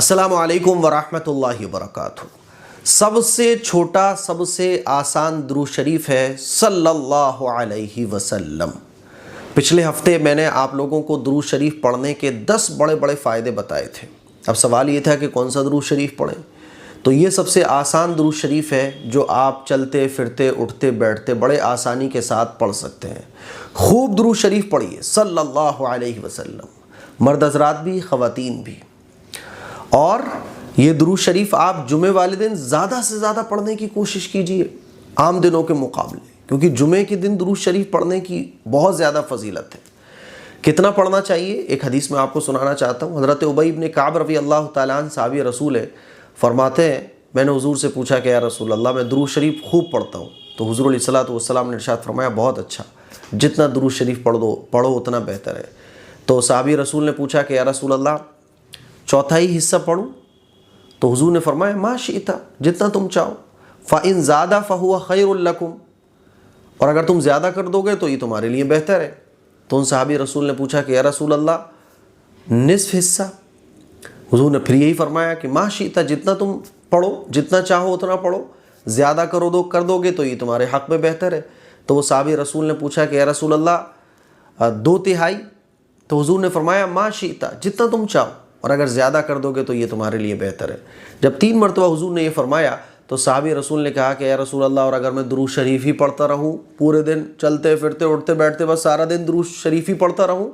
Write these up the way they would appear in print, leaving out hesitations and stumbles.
अस्सलामु अलैकुम वरहमतुल्लाहि वबरकातुहू। सबसे छोटा सबसे आसान दुरूद शरीफ है सल्लल्लाहु अलैहि वसल्लम। पिछले हफ्ते मैंने आप लोगों को दुरूद शरीफ पढ़ने के 10 बड़े बड़े फ़ायदे बताए थे। अब सवाल ये था कि कौन सा दुरूद शरीफ पढ़ें, तो ये सबसे आसान दुरूद शरीफ है जो आप चलते फिरते उठते बैठते बड़े आसानी के साथ पढ़ सकते हैं। खूब दुरूद शरीफ पढ़िए सल्लल्लाहु अलैहि वसल्लम, मर्द हज़रात भी ख़वातीन भी। और ये दुरूद शरीफ आप जुमे वाले दिन ज़्यादा से ज़्यादा पढ़ने की कोशिश कीजिए आम दिनों के मुकाबले, क्योंकि जुमे के दिन दुरूद शरीफ पढ़ने की बहुत ज़्यादा फजीलत है। कितना पढ़ना चाहिए एक हदीस में आपको सुनाना चाहता हूँ। हज़रत उबई इब्न काब रज़ी अल्लाह तआला अन्हु साहबी रसूल है, फरमाते हैं मैंने हुजूर से पूछा कि या रसूल अल्लाह मैं दुरूद शरीफ खूब पढ़ता हूँ, तो हुजूर अलैहिस्सलातु वस्सलाम ने इरशाद फरमाया बहुत अच्छा, जितना दुरूद शरीफ पढ़ो उतना बेहतर है। तो साहबी रसूल ने पूछा कि या रसूल अल्लाह चौथाई हिस्सा पढ़ूँ, तो हुजूर ने फरमाया मा शिता, जितना तुम चाहो, फ़इन ज़्यादा फ़हुवा खैरुल लकुम, और अगर तुम ज़्यादा कर दोगे तो ये तुम्हारे लिए बेहतर है। तो उन साहबी रसूल ने पूछा कि या रसूल अल्लाह निस्फ़ हिस्सा, हुजूर ने फिर यही फरमाया कि मा शिता, जितना तुम पढ़ो, जितना चाहो उतना पढ़ो, ज़्यादा कर दोगे तो ये तुम्हारे हक़ में बेहतर है। तो वो साहबी रसूल ने पूछा कि या रसूल अल्लाह 2/3, तो हुजूर ने फरमाया मा शिता, जितना तुम चाहो, और अगर ज़्यादा कर दोगे तो ये तुम्हारे लिए बेहतर है। जब 3 मरतबा हुजूर ने ये फरमाया तो साहबी रसूल ने कहा कि या रसूल अल्लाह, और अगर मैं दुरूद शरीफ ही पढ़ता रहूँ पूरे दिन, चलते फिरते उठते बैठते बस सारा दिन दुरूद शरीफ ही पढ़ता रहूँ,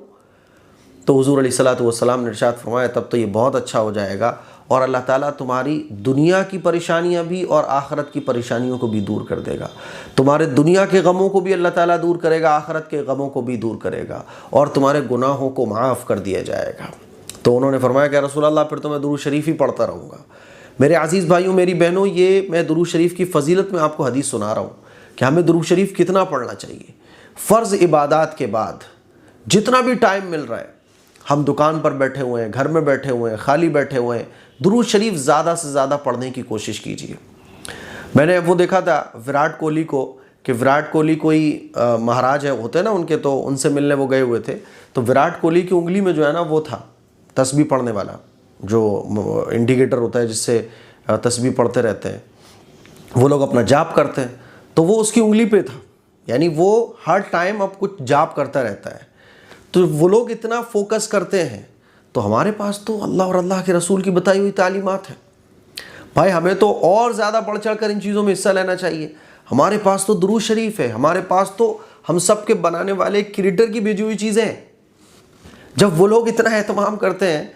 तो हुजूर अलैहिस्सलातु वस्सलाम ने इरशाद फरमाया तब तो ये बहुत अच्छा हो जाएगा और अल्लाह ताला तुम्हारी दुनिया की परेशानियां भी और आखिरत की परेशानियों को भी दूर कर देगा। तुम्हारे दुनिया के गमों को भी अल्लाह ताला दूर करेगा, आखिरत के गमों को भी दूर करेगा, और तुम्हारे गुनाहों को माफ़ कर दिया जाएगा। तो उन्होंने फरमाया कि रसूल अल्लाह फिर तो मैं दुरूद शरीफ ही पढ़ता रहूँगा। मेरे अज़ीज़ भाइयों मेरी बहनों, ये मैं दुरूद शरीफ की फ़जीलत में आपको हदीस सुना रहा हूँ कि हमें दुरूद शरीफ कितना पढ़ना चाहिए। फ़र्ज़ इबादत के बाद जितना भी टाइम मिल रहा है, हम दुकान पर बैठे हुए हैं, घर में बैठे हुए हैं, खाली बैठे हुए हैं, दुरूद शरीफ ज़्यादा से ज़्यादा पढ़ने की कोशिश कीजिए। मैंने वो देखा था विराट कोहली को, कि विराट कोहली कोई महाराज है होते हैं ना उनके, तो उनसे मिलने वो गए हुए थे, तो विराट कोहली की उंगली में जो है ना वो था तस्बीह पढ़ने वाला, जो इंडिकेटर होता है जिससे तस्बीह पढ़ते रहते हैं, वो लोग अपना जाप करते हैं, तो वो उसकी उंगली पे था, यानी वो हर टाइम अब कुछ जाप करता रहता है। तो वो लोग इतना फोकस करते हैं, तो हमारे पास तो अल्लाह और अल्लाह के रसूल की बताई हुई तालीमात है। भाई हमें तो और ज़्यादा बढ़ चढ़ कर इन चीज़ों में हिस्सा लेना चाहिए। हमारे पास तो दुरूद शरीफ है, हमारे पास तो हम सब के बनाने वाले क्रिएटर की भेजी हुई चीज़ें हैं। जब वो लोग इतना एहतमाम करते हैं,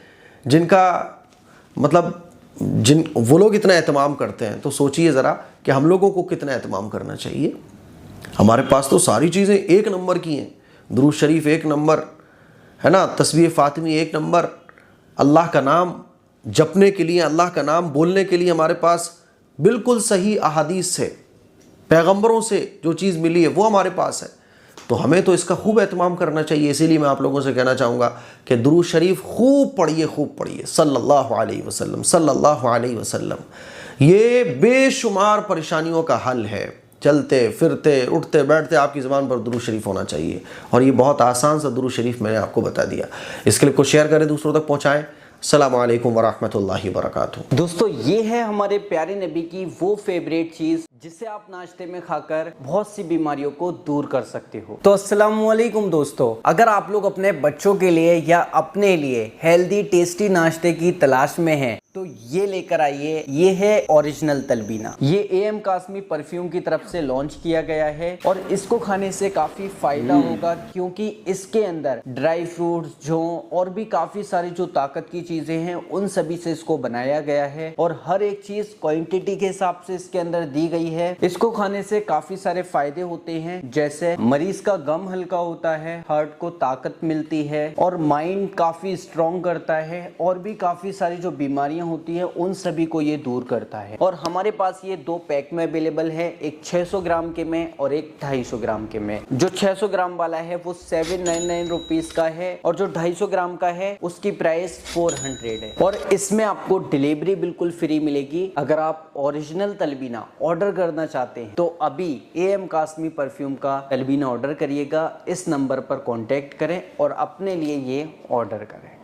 वो लोग इतना एहतमाम करते हैं, तो सोचिए ज़रा कि हम लोगों को कितना एहतमाम करना चाहिए। हमारे पास तो सारी चीज़ें एक नंबर की हैं, दुरूद शरीफ एक नंबर है ना, तस्बीह फ़ातिमी एक नंबर, अल्लाह का नाम जपने के लिए, अल्लाह का नाम बोलने के लिए हमारे पास बिल्कुल सही अहादीस से, पैगंबरों से जो चीज़ मिली है वो हमारे पास है। तो हमें तो इसका खूब एहतमाम करना चाहिए। इसीलिए मैं आप लोगों से कहना चाहूँगा कि दुरूद शरीफ खूब पढ़िए सल्लल्लाहु अलैहि वसल्लम, सल्लल्लाहु अलैहि वसल्लम। ये बेशुमार परेशानियों का हल है। चलते फिरते उठते बैठते आपकी ज़बान पर दुरूद शरीफ होना चाहिए, और ये बहुत आसान सा दुरूद शरीफ मैंने आपको बता दिया। इसके लिए को शेयर करें, दूसरों तक पहुँचाएँ। अस्सलामु अलैकुम वरहमतुल्लाहि वबरकातुहू। दोस्तों, ये है हमारे प्यारे नबी की वो फेवरेट चीज़ जिसे आप नाश्ते में खाकर बहुत सी बीमारियों को दूर कर सकते हो। तो अस्सलामु अलैकुम दोस्तों, अगर आप लोग अपने बच्चों के लिए या अपने लिए हेल्दी टेस्टी नाश्ते की तलाश में हैं, तो ये लेकर आइए। ये है ओरिजिनल तलबीना। ये एएम कासमी परफ्यूम की तरफ से लॉन्च किया गया है, और इसको खाने से काफ़ी फ़ायदा होगा, क्योंकि इसके अंदर ड्राई फ्रूट्स, जौ और भी काफ़ी सारी जो ताकत की चीज़ें हैं उन सभी से इसको बनाया गया है, और हर एक चीज़ क्वांटिटी के हिसाब से इसके अंदर दी गई है। इसको खाने से काफ़ी सारे फ़ायदे होते हैं, जैसे मरीज का गम हल्का होता है, हार्ट को ताकत मिलती है, और माइंड काफ़ी स्ट्रॉन्ग करता है, और भी काफ़ी सारी जो बीमारियां होती है उन सभी को ये दूर करता है। और हमारे पास ये 2 पैक में अवेलेबल है, एक 600 ग्राम के में और एक 250 ग्राम के में। जो 600 ग्राम वाला है वो 799 रुपीज का है, और जो 250 ग्राम का है उसकी प्राइस 400 है, और इसमें आपको डिलीवरी बिल्कुल फ्री मिलेगी। अगर आप ओरिजिनल तलबीना ऑर्डर करना चाहते हैं तो अभी एएम कासमी परफ्यूम का तलबीना ऑर्डर करिएगा, इस नंबर पर कॉन्टेक्ट करें और अपने लिए ये ऑर्डर करें।